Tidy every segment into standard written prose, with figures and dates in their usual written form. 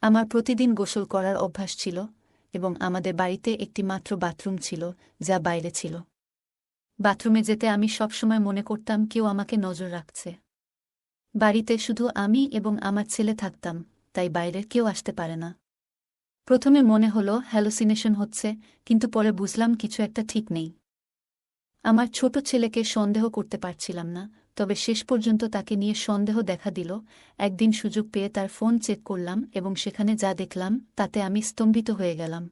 আমার প্রতিদিন গোসল করার অভ্যাস ছিল এবং আমাদের বাড়িতে একটি মাত্র বাথরুম ছিল যা বাইরে ছিল। বাথরুমে যেতে আমি সবসময় মনে করতাম কেউ আমাকে নজর রাখছে। বাড়িতে শুধু আমি এবং আমার ছেলে থাকতাম, তাই বাইরের কেউ আসতে পারে না। প্রথমে মনে হলো হ্যালুসিনেশন হচ্ছে, কিন্তু পরে বুঝলাম কিছু একটা ঠিক নেই। আমার ছোট ছেলেকে সন্দেহ করতে পারছিলাম না, তবে শেষ পর্যন্ত তাকে নিয়ে সন্দেহ দেখা দিল। একদিন সুযোগ পেয়ে তার ফোন চেক করলাম এবং সেখানে যা দেখলাম তাতে আমি স্তম্ভিত হয়ে গেলাম।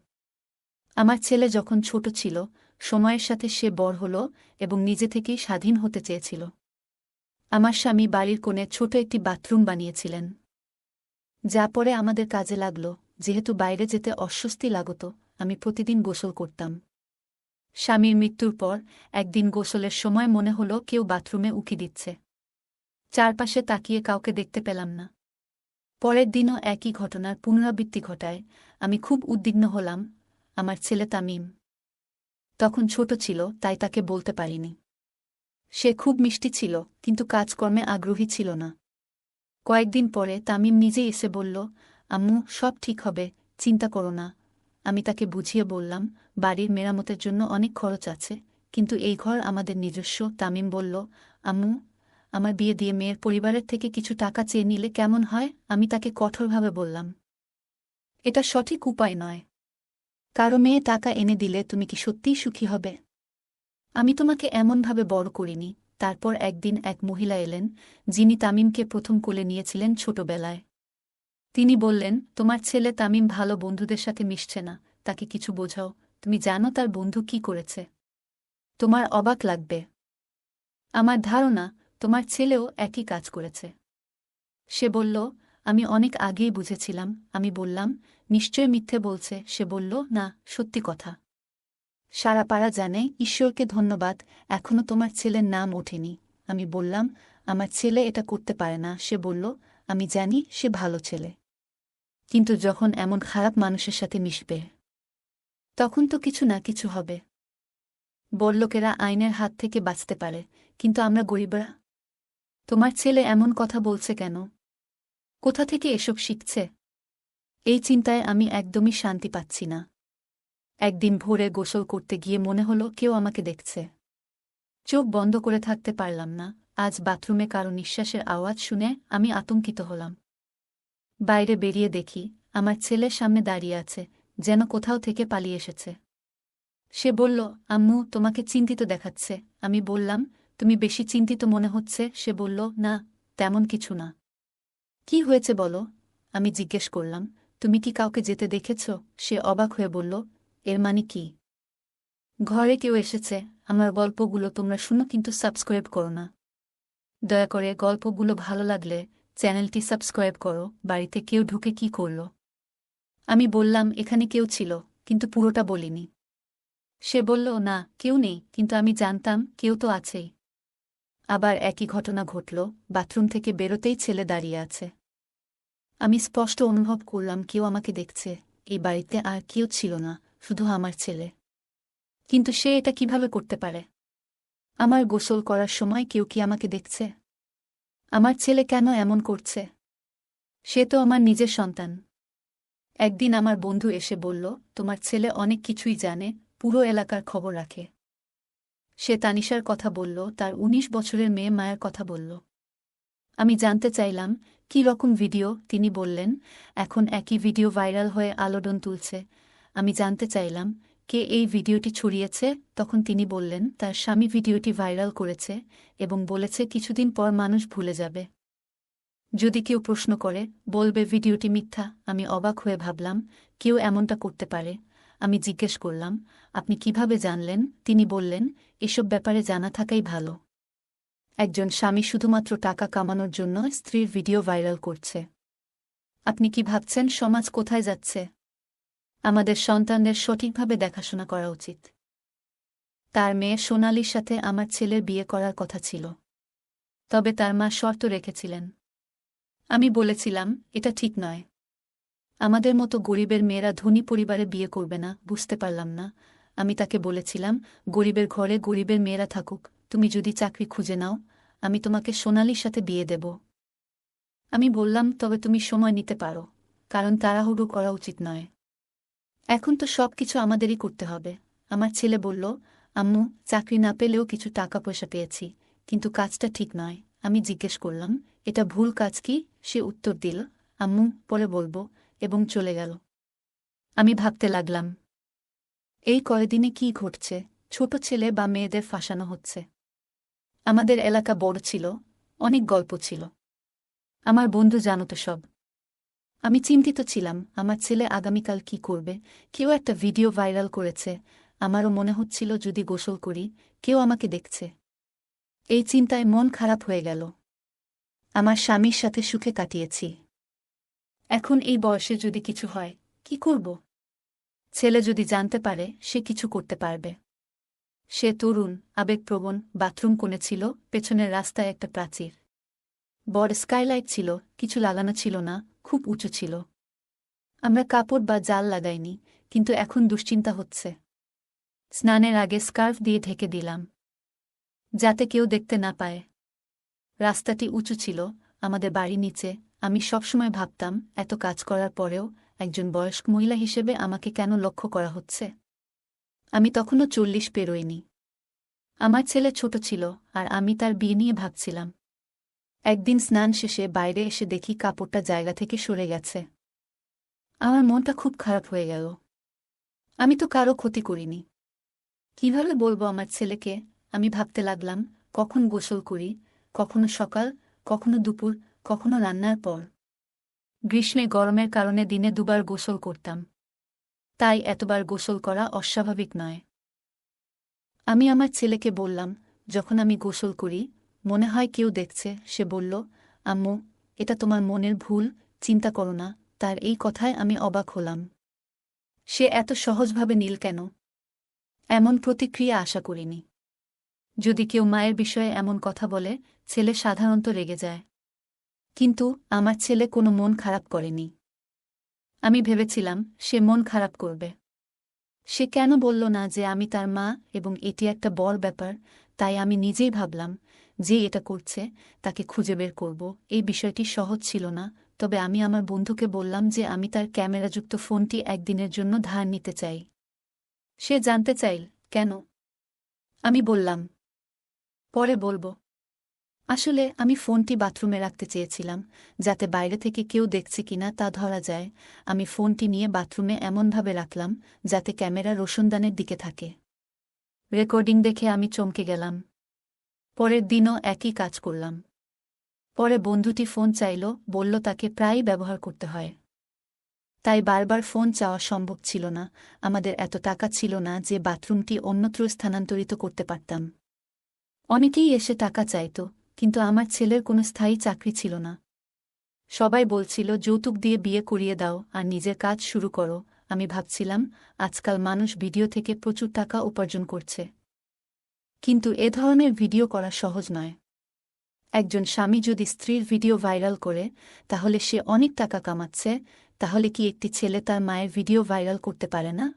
আমার ছেলে যখন ছোট ছিল, সময়ের সাথে সে বড় হল এবং নিজে থেকেই স্বাধীন হতে চেয়েছিল। আমার স্বামী বাড়ির কোণে ছোট একটি বাথরুম বানিয়েছিলেন, যা পরে আমাদের কাজে লাগল। যেহেতু বাইরে যেতে অস্বস্তি লাগত, আমি প্রতিদিন গোসল করতাম। স্বামীর মৃত্যুর পর একদিন গোসলের সময় মনে হলো কেউ বাথরুমে উকি দিচ্ছে। চারপাশে তাকিয়ে কাউকে দেখতে পেলাম না। পরের দিনও একই ঘটনার পুনরাবৃত্তি ঘটায়। আমি খুব উদ্বিগ্ন হলাম। আমার ছেলে তামিম তখন ছোট ছিল, তাই তাকে বলতে পারিনি। সে খুব মিষ্টি ছিল, কিন্তু কাজকর্মে আগ্রহী ছিল না। কয়েকদিন পরে তামিম নিজেই এসে বলল, আম্মু, সব ঠিক হবে, চিন্তা করো না। আমি তাকে বুঝিয়ে বললাম, বাড়ির মেরামতের জন্য অনেক খরচ আছে, কিন্তু এই ঘর আমাদের নিজস্ব। তামিম বলল, আম্মু, আমার বিয়ে দিয়ে মেয়ের পরিবারের থেকে কিছু টাকা চেয়ে নিলে কেমন হয়? আমি তাকে কঠোরভাবে বললাম, এটা সঠিক উপায় নয়। কারো মেয়ে টাকা এনে দিলে তুমি কি সত্যিই সুখী হবে? আমি তোমাকে এমনভাবে বড় করিনি। তারপর একদিন এক মহিলা এলেন, যিনি তামিমকে প্রথম কোলে নিয়েছিলেন ছোটবেলায়। তিনি বললেন, তোমার ছেলে তামিম ভালো বন্ধুদের সাথে মিশছে না, তাকে কিছু বোঝাও। তুমি জানো তার বন্ধু কি করেছে? তোমার অবাক লাগবে। আমার ধারণা তোমার ছেলেও একই কাজ করেছে। সে বলল, আমি অনেক আগেই বুঝেছিলাম। আমি বললাম, নিশ্চয় মিথ্যে বলছে। সে বলল, না, সত্যি কথা। সারা পাড়া জানে। ঈশ্বরকে ধন্যবাদ, এখনো তোমার ছেলের নাম ওঠেনি। আমি বললাম, আমার ছেলে এটা করতে পারে না। সে বলল, আমি জানি সে ভালো ছেলে, কিন্তু যখন এমন খারাপ মানুষের সাথে মিশবে, তখন তো কিছু না কিছু হবে। বড়লোকেরা আইনের হাত থেকে বাঁচতে পারে, কিন্তু আমরা গরিবরা? তোমার ছেলে এমন কথা বলছে কেন? কোথা থেকে এসব শিখছে? এই চিন্তায় আমি একদমই শান্তি পাচ্ছি না। একদিন ভোরে গোসল করতে গিয়ে মনে হলো কেউ আমাকে দেখছে। চোখ বন্ধ করে থাকতে পারলাম না। আজ বাথরুমে কারো নিঃশ্বাসের আওয়াজ শুনে আমি আতঙ্কিত হলাম। বাইরে বেরিয়ে দেখি আমার ছেলের সামনে দাঁড়িয়ে আছে, যেন কোথাও থেকে পালিয়ে এসেছে। সে বলল, আম্মু, তোমাকে চিন্তিত দেখাচ্ছে। আমি বললাম, তুমি বেশি চিন্তিত মনে হচ্ছে। সে বলল, না, তেমন কিছু না। কি হয়েছে বলো? আমি জিজ্ঞেস করলাম, তুমি কি কাউকে যেতে দেখেছ? সে অবাক হয়ে বলল, এর মানে কি? ঘরে কেউ এসেছে। আমার গল্পগুলো তোমরা শুনো, কিন্তু সাবস্ক্রাইব করো না। দয়া করে গল্পগুলো ভালো লাগলে চ্যানেলটি সাবস্ক্রাইব করো। বাড়িতে কেউ ঢুকে কি করল? আমি বললাম, এখানে কেউ ছিল, কিন্তু পুরোটা বলিনি। সে বলল, না, কেউ নেই, কিন্তু আমি জানতাম কেউ তো আছেই। আবার একই ঘটনা ঘটল। বাথরুম থেকে বেরোতেই ছেলে দাঁড়িয়ে আছে। আমি স্পষ্ট অনুভব করলাম কেউ আমাকে দেখছে। এই বাড়িতে আর কেউ ছিল না, শুধু আমার ছেলে। কিন্তু সে এটা কিভাবে করতে পারে? আমার গোসল করার সময় কেউ কি আমাকে দেখছে? আমার ছেলে কেন এমন করছে? সে তো আমার নিজের সন্তান। একদিন আমার বন্ধু এসে বলল, তোমার ছেলে অনেক কিছুই জানে, পুরো এলাকার খবর রাখে। সে তানিশার কথা বলল, তার ১৯ বছরের মেয়ে মায়ের কথা বলল। আমি জানতে চাইলাম, কি রকম ভিডিও? তিনি বললেন, এখন একই ভিডিও ভাইরাল হয়ে আলোড়ন তুলছে। আমি জানতে চাইলাম, কে এই ভিডিওটি ছড়িয়েছে? তখন তিনি বললেন, তার স্বামী ভিডিওটি ভাইরাল করেছে এবং বলেছে কিছুদিন পর মানুষ ভুলে যাবে। যদি কেউ প্রশ্ন করে, বলবে ভিডিওটি মিথ্যা। আমি অবাক হয়ে ভাবলাম, কেউ এমনটা করতে পারে? আমি জিজ্ঞেস করলাম, আপনি কিভাবে জানলেন? তিনি বললেন, এসব ব্যাপারে জানা থাকাই ভালো। একজন স্বামী শুধুমাত্র টাকা কামানোর জন্য স্ত্রীর ভিডিও ভাইরাল করছে। আপনি কি ভাবছেন সমাজ কোথায় যাচ্ছে? আমাদের সন্তানদের সঠিকভাবে দেখাশোনা করা উচিত। তার মেয়ে সোনালির সাথে আমার ছেলের বিয়ে করার কথা ছিল, তবে তার মা শর্ত রেখেছিলেন। আমি বলেছিলাম, এটা ঠিক নয়। আমাদের মতো গরিবের মেয়েরা ধনী পরিবারে বিয়ে করবে না। বুঝতে পারলাম না। আমি তাকে বলেছিলাম, গরিবের ঘরে গরিবের মেয়েরা থাকুক। তুমি যদি চাকরি খুঁজে নাও, আমি তোমাকে সোনালির সাথে বিয়ে দেব। আমি বললাম, তবে তুমি সময় নিতে পারো। কারণ তাড়াহুড়ো করা উচিত নয়। এখন তো সব কিছু আমাদেরই করতে হবে। আমার ছেলে বলল, আম্মু, চাকরি না পেলেও কিছু টাকা পয়সা পেয়েছি, কিন্তু কাজটা ঠিক নয়। আমি জিজ্ঞেস করলাম, এটা ভুল কাজ কি? সে উত্তর দিল, আম্মু, পরে বলবো, এবং চলে গেল। আমি ভাবতে লাগলাম, এই কয়দিনে কি ঘটছে? ছোট ছেলে বা মেয়েদের ফাঁসানো হচ্ছে। আমাদের এলাকা বড় ছিল, অনেক গল্প ছিল। আমার বন্ধু জানত সব। আমি চিন্তিত ছিলাম, আমার ছেলে আগামীকাল কি করবে। কেউ একটা ভিডিও ভাইরাল করেছে, আমারও মনে হচ্ছিল যদি গোসল করি, কেউ আমাকে দেখছে। এই চিন্তায় মন খারাপ হয়ে গেল। আমার স্বামীর সাথে সুখে কাটিয়েছি। এখন এই বয়সে যদি কিছু হয়, কি করব? ছেলে যদি জানতে পারে, সে কিছু করতে পারবে। সে তরুণ, আবেগপ্রবণ, বাথরুম কোণে ছিল, পেছনের রাস্তায় একটা প্রাচীর। বড় স্কাইলাইট ছিল, কিছু লাগানো ছিল না, খুব উঁচু ছিল। আমরা কাপড় বা জাল লাগাইনি, কিন্তু এখন দুশ্চিন্তা হচ্ছে। স্নানের আগে স্কার্ফ দিয়ে ঢেকে দিলাম, যাতে কেউ দেখতে না পায়। রাস্তাটি উঁচু ছিল, আমাদের বাড়ি নিচে। আমি সবসময় ভাবতাম, এত কাজ করার পরেও একজন বয়স্ক মহিলা হিসেবে আমাকে কেন লক্ষ্য করা হচ্ছে। আমি তখনও 40 পেরোইনি। আমার ছেলে ছোট ছিল, আর আমি তার বিয়ে নিয়ে ভাবছিলাম। একদিন স্নান শেষে বাইরে এসে দেখি কাপড়টা জায়গা থেকে সরে গেছে। আমার মনটা খুব খারাপ হয়ে গেল। আমি তো কারো ক্ষতি করিনি। কিভাবে বলবো আমার ছেলেকে? আমি ভাবতে লাগলাম, কখন গোসল করি, কখনো সকাল, কখনো দুপুর, কখনো রান্নার পর। গ্রীষ্মে গরমের কারণে দিনে 2বার গোসল করতাম। তাই এতবার গোসল করা অস্বাভাবিক নয়। আমি আমার ছেলেকে বললাম, যখন আমি গোসল করি, মনে হয় কেউ দেখছে। সে বলল, আম্মু, এটা তোমার মনের ভুল, চিন্তা করো না। তার এই কথায় আমি অবাক হলাম। সে এত সহজভাবে নীল কেন? এমন প্রতিক্রিয়া আশা করিনি। যদি কেউ মায়ের বিষয়ে এমন কথা বলে, ছেলে সাধারণত রেগে যায়। কিন্তু আমার ছেলে কোনো মন খারাপ করেনি। আমি ভেবেছিলাম, সে মন খারাপ করবে। সে কেন বলল না যে আমি তার মা, এবং এটি একটা বড় ব্যাপার। তাই আমি নিজেই ভাবলাম, যে এটা করছে, তাকে খুঁজে বের করব। এই বিষয়টি সহজ ছিল না, তবে আমি আমার বন্ধুকে বললাম যে আমি তার ক্যামেরাযুক্ত ফোনটি একদিনের জন্য ধার নিতে চাই। সে জানতে চাইল, কেন? আমি বললাম, পরে বলব। আসলে আমি ফোনটি বাথরুমে রাখতে চেয়েছিলাম, যাতে বাইরে থেকে কেউ দেখছে কিনা তা ধরা যায়। আমি ফোনটি নিয়ে বাথরুমে এমনভাবে রাখলাম, যাতে ক্যামেরা রোশনদানের দিকে থাকে। রেকর্ডিং দেখে আমি চমকে গেলাম। পরের দিনও একই কাজ করলাম। পরে বন্ধুটি ফোন চাইল, বলল তাকে প্রায়ই ব্যবহার করতে হয়। তাই বারবার ফোন চাওয়া সম্ভব ছিল না। আমাদের এত টাকা ছিল না যে বাথরুমটি অন্যত্র স্থানান্তরিত করতে পারতাম। অনেকেই এসে টাকা চাইত, কিন্তু আমার ছেলের কোনো স্থায়ী চাকরি ছিল না। সবাই বলছিল, যৌতুক দিয়ে বিয়ে করিয়ে দাও আর নিজের কাজ শুরু করো। আমি ভাবছিলাম, আজকাল মানুষ ভিডিও থেকে প্রচুর টাকা উপার্জন করছে। কিন্তু এ ধরনের ভিডিও করা সহজ নয়। একজন স্বামী যদি স্ত্রীর ভিডিও ভাইরাল করে, তাহলে সে অনেক টাকা কামাচ্ছে। তাহলে কি একটি ছেলে তার মায়ের ভিডিও ভাইরাল করতে পারে না?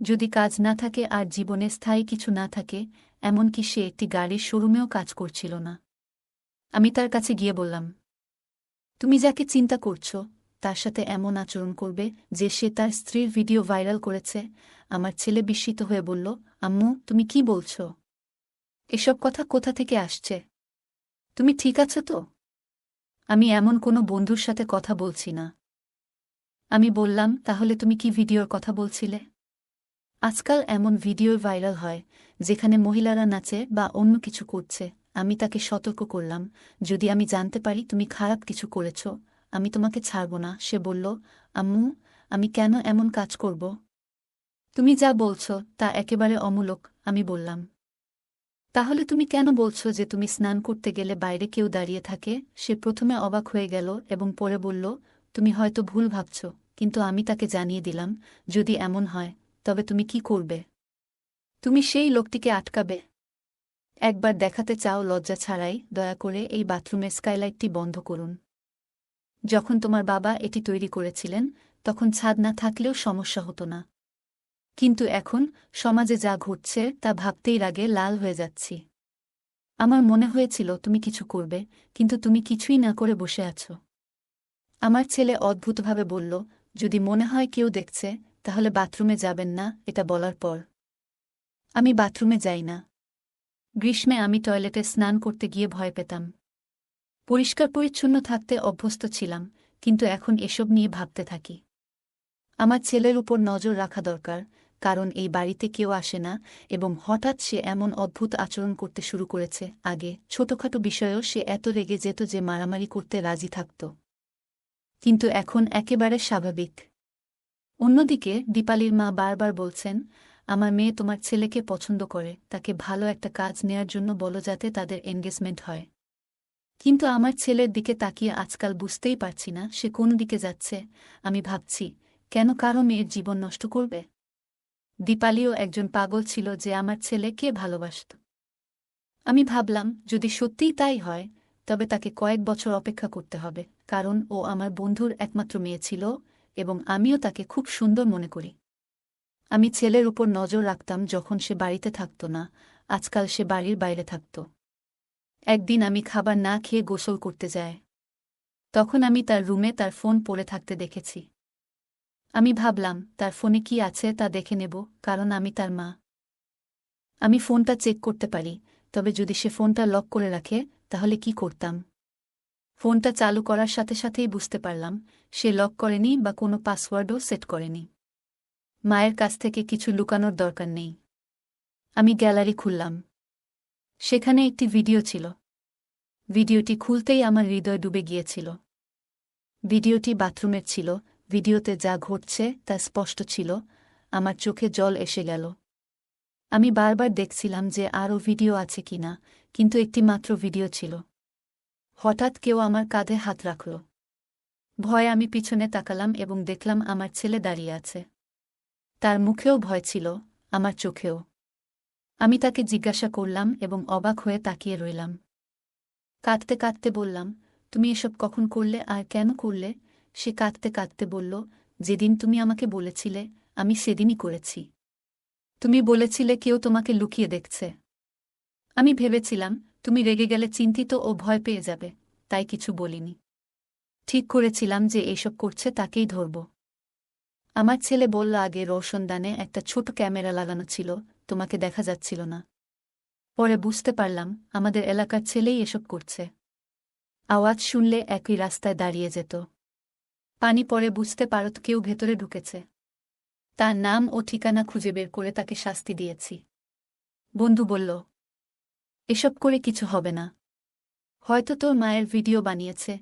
যদি কাজ না থাকে আর জীবনে স্থায়ী কিছু না থাকে, এমনকি সে একটি গাড়ির শোরুমেও কাজ করছিল না। আমি তার কাছে গিয়ে বললাম, তুমি যাকে চিন্তা করছ, তার সাথে এমন আচরণ করবে যে সে তার স্ত্রীর ভিডিও ভাইরাল করেছে? আমার ছেলে বিস্মিত হয়ে বলল, আম্মু, তুমি কি বলছ? এসব কথা কোথা থেকে আসছে? তুমি ঠিক আছো তো? আমি এমন কোনো বন্ধুর সাথে কথা বলছি না। আমি বললাম, তাহলে তুমি কি ভিডিওর কথা বলছিলে? আজকাল এমন ভিডিও ভাইরাল হয়, যেখানে মহিলারা নাচে বা অন্য কিছু করছে। আমি তাকে সতর্ক করলাম, যদি আমি জানতে পারি তুমি খারাপ কিছু করেছ, আমি তোমাকে ছাড়ব না। সে বলল, আম্মু, আমি কেন এমন কাজ করব? তুমি যা বলছ তা একেবারে অমূলক। আমি বললাম, তাহলে তুমি কেন বলছ যে তুমি স্নান করতে গেলে বাইরে কেউ দাঁড়িয়ে থাকে? সে প্রথমে অবাক হয়ে গেল এবং পরে বলল, তুমি হয়তো ভুল ভাবছ। কিন্তু আমি তাকে জানিয়ে দিলাম, যদি এমন হয়, তবে তুমি কি করবে? তুমি সেই লোকটিকে আটকাবে? একবার দেখাতে চাও লজ্জা ছাড়াই, দয়া করে এই বাথরুমের স্কাইলাইটটি বন্ধ করুন। যখন তোমার বাবা এটি তৈরি করেছিলেন, তখন ছাদ না থাকলেও সমস্যা হতো না। কিন্তু এখন সমাজে যা ঘটছে তা ভাবতেই রাগে লাল হয়ে যাচ্ছি। আমার মনে হয়েছিল তুমি কিছু করবে, কিন্তু তুমি কিছুই না করে বসে আছো। আমার ছেলে অদ্ভুতভাবে বলল, যদি মনে হয় কেউ দেখছে তাহলে বাথরুমে যাবেন না। এটা বলার পর আমি বাথরুমে যাই না। গ্রীষ্মে আমি টয়লেটে স্নান করতে গিয়ে ভয় পেতাম। পরিষ্কার পরিচ্ছন্ন থাকতে অভ্যস্ত ছিলাম, কিন্তু এখন এসব নিয়ে ভাবতে থাকি। আমার ছেলের উপর নজর রাখা দরকার, কারণ এই বাড়িতে কেউ আসে না এবং হঠাৎ সে এমন অদ্ভুত আচরণ করতে শুরু করেছে। আগে ছোটখাটো বিষয়েও সে এত রেগে যেত যে মারামারি করতে রাজি থাকত, কিন্তু এখন একেবারে স্বাভাবিক। অন্যদিকে দীপালির মা বারবার বলছেন, আমার মেয়ে তোমার ছেলেকে পছন্দ করে, তাকে ভালো একটা কাজ নেয়ার জন্য বলো যাতে তাদের এনগেজমেন্ট হয়। কিন্তু আমার ছেলের দিকে তাকিয়ে আজকাল বুঝতেই পারছি না সে কোন দিকে যাচ্ছে। আমি ভাবছি, কেন কারো মেয়ের জীবন নষ্ট করবে? দীপালিও একজন পাগল ছিল যে আমার ছেলেকে ভালোবাসত। আমি ভাবলাম, যদি সত্যিই তাই হয় তবে তাকে কয়েক বছর অপেক্ষা করতে হবে, কারণ ও আমার বন্ধুর একমাত্র মেয়ে ছিল এবং আমিও তাকে খুব সুন্দর মনে করি। আমি ছেলের উপর নজর রাখতাম যখন সে বাড়িতে থাকত না, আজকাল সে বাড়ির বাইরে থাকত। একদিন আমি খাবার না খেয়ে গোসল করতে যাই। তখন আমি তার রুমে তার ফোন পড়ে থাকতে দেখেছি। আমি ভাবলাম, তার ফোনে কি আছে তা দেখে নেব, কারণ আমি তার মা। আমি ফোনটা চেক করতে পারি, তবে যদি সে ফোনটা লক করে রাখে তাহলে কি করতাম? ফোনটা চালু করার সাথে সাথেই বুঝতে পারলাম সে লক করেনি বা কোনো পাসওয়ার্ডও সেট করেনি। মায়ের কাছ থেকে কিছু লুকানোর দরকার নেই। আমি গ্যালারি খুললাম। সেখানে একটি ভিডিও ছিল। ভিডিওটি খুলতেই আমার হৃদয় ডুবে গিয়েছিল। ভিডিওটি বাথরুমের ছিল। ভিডিওতে যা ঘটছে তা স্পষ্ট ছিল। আমার চোখে জল এসে গেল। আমি বারবার দেখছিলাম যে আরও ভিডিও আছে কিনা, কিন্তু একটি মাত্র ভিডিও ছিল। হঠাৎ কেউ আমার কাঁধে হাত রাখল। ভয়ে আমি পিছনে তাকালাম এবং দেখলাম আমার ছেলে দাঁড়িয়ে আছে। তার মুখেও ভয় ছিল, আমার চোখেও। আমি তাকে জিজ্ঞাসা করলাম এবং অবাক হয়ে তাকিয়ে রইলাম। কাঁদতে কাঁদতে বললাম, তুমি এসব কখন করলে আর কেন করলে? সে কাঁদতে কাঁদতে বলল, যেদিন তুমি আমাকে বলেছিলে আমি সেদিনই করেছি। তুমি বলেছিলে কেউ তোমাকে লুকিয়ে দেখছে। আমি ভেবেছিলাম তুমি রেগে গেলে চিন্তিত ও ভয় পেয়ে যাবে, তাই কিছু বলিনি। ঠিক করেছিলাম যে এইসব করছে তাকেই ধরব। আমার ছেলে বলল, আগে রোশনদানে একটা ছোট ক্যামেরা লাগানো ছিল, তোমাকে দেখা যাচ্ছিল না। পরে বুঝতে পারলাম আমাদের এলাকার ছেলেই এসব করছে। আওয়াজ শুনলে একই রাস্তায় দাঁড়িয়ে যেত। পানি পরে বুঝতে পারত কেউ ভেতরে ঢুকেছে। তার নাম ও ঠিকানা খুঁজে বের করে তাকে শাস্তি দিয়েছি। বন্ধু বলল, এসব করে কিছু হবে না। হয়তো তোর মায়ের ভিডিও বানিয়েছে।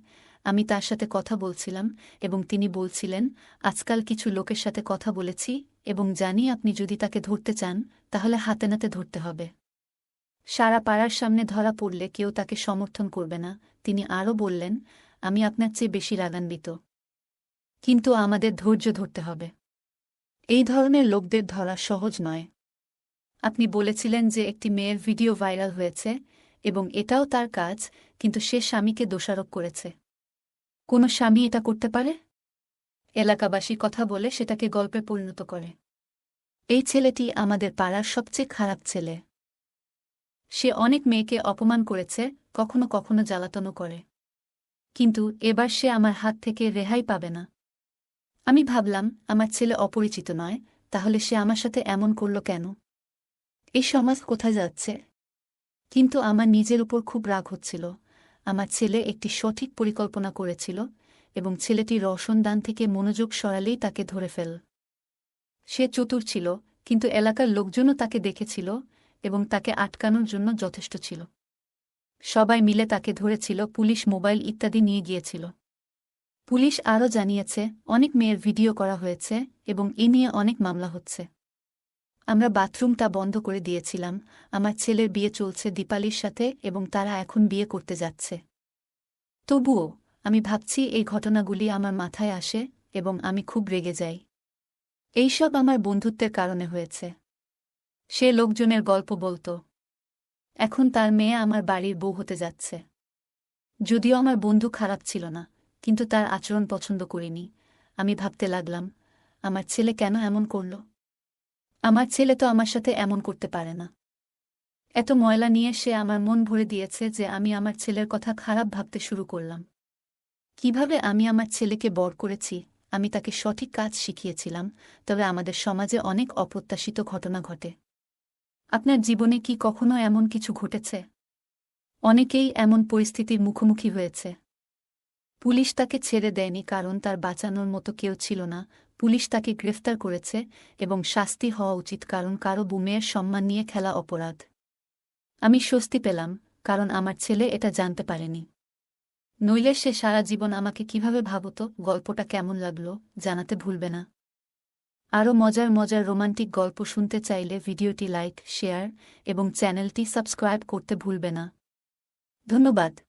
আমি তার সাথে কথা বলছিলাম এবং তিনি বলছিলেন, আজকাল কিছু লোকের সাথে কথা বলেছি এবং জানি আপনি যদি তাকে ধরতে চান তাহলে হাতে নাতে ধরতে হবে। সারা পাড়ার সামনে ধরা পড়লে কেউ তাকে সমর্থন করবে না। তিনি আরও বললেন, আমি আপনার চেয়ে বেশি রাগান্বিত, কিন্তু আমাদের ধৈর্য ধরতে হবে। এই ধরনের লোকদের ধরা সহজ নয়। আপনি বলেছিলেন যে একটি মেয়ের ভিডিও ভাইরাল হয়েছে এবং এটাও তার কাজ, কিন্তু সে স্বামীকে দোষারোপ করেছে। কোনো স্বামী এটা করতে পারে? এলাকাবাসী কথা বলে সেটাকে গল্পে পরিণত করে। এই ছেলেটি আমাদের পাড়ার সবচেয়ে খারাপ ছেলে। সে অনেক মেয়েকে অপমান করেছে, কখনো কখনো জ্বালাতনও করে, কিন্তু এবার সে আমার হাত থেকে রেহাই পাবে না। আমি ভাবলাম, আমার ছেলে অপরিচিত নয়, তাহলে সে আমার সাথে এমন করল কেন? এই সমাজ কোথায় যাচ্ছে? কিন্তু আমার নিজের উপর খুব রাগ হচ্ছিল। আমার ছেলে একটি সঠিক পরিকল্পনা করেছিল এবং ছেলেটি রওশনদান থেকে মনোযোগ সরালেই তাকে ধরে ফেল। সে চতুর ছিল, কিন্তু এলাকার লোকজনও তাকে দেখেছিল এবং তাকে আটকানোর জন্য যথেষ্ট ছিল। সবাই মিলে তাকে ধরেছিল, পুলিশ মোবাইল ইত্যাদি নিয়ে গিয়েছিল। পুলিশ আরও জানিয়েছে অনেক মেয়ের ভিডিও করা হয়েছে এবং এ নিয়ে অনেক মামলা হচ্ছে। আমরা বাথরুমটা বন্ধ করে দিয়েছিলাম। আমার ছেলের বিয়ে চলছে দীপালির সাথে এবং তারা এখন বিয়ে করতে যাচ্ছে। তবুও আমি ভাবছি এই ঘটনাগুলি আমার মাথায় আসে এবং আমি খুব রেগে যাই। এইসব আমার বন্ধুত্বের কারণে হয়েছে। সে লোকজনের গল্প বলত। এখন তার মেয়ে আমার বাড়ির বউ হতে যাচ্ছে। যদিও আমার বন্ধু খারাপ ছিল না, কিন্তু তার আচরণ পছন্দ করিনি। আমি ভাবতে লাগলাম, আমার ছেলে কেন এমন করল? আমার ছেলে তো আমার সাথে এমন করতে পারে না। এত ময়লা নিয়ে সে আমার মন ভরে দিয়েছে যে আমি আমার ছেলের কথা খারাপ ভাবতে শুরু করলাম। কিভাবে আমি আমার ছেলেকে বড় করেছি, আমি তাকে সঠিক কাজ শিখিয়েছিলাম, তবে আমাদের সমাজে অনেক অপ্রত্যাশিত ঘটনা ঘটে। আপনার জীবনে কি কখনো এমন কিছু ঘটেছে? অনেকেই এমন পরিস্থিতির মুখোমুখি হয়েছে। পুলিশ তাকে ছেড়ে দেয়নি কারণ তার বাঁচানোর মতো কেউ ছিল না। পুলিশ তাকে গ্রেফতার করেছে এবং শাস্তি হওয়া উচিত কারণ কারো মেয়ের সম্মান নিয়ে খেলা অপরাধ। আমি স্বস্তি পেলাম কারণ আমার ছেলে এটা জানতে পারেনি। নইলে সে সারা জীবন আমাকে কিভাবে ভাবত। গল্পটা কেমন লাগলো জানাতে ভুলবে না। আরও মজার মজার রোমান্টিক গল্প শুনতে চাইলে ভিডিওটি লাইক, শেয়ার এবং চ্যানেলটি সাবস্ক্রাইব করতে ভুলবে না। ধন্যবাদ।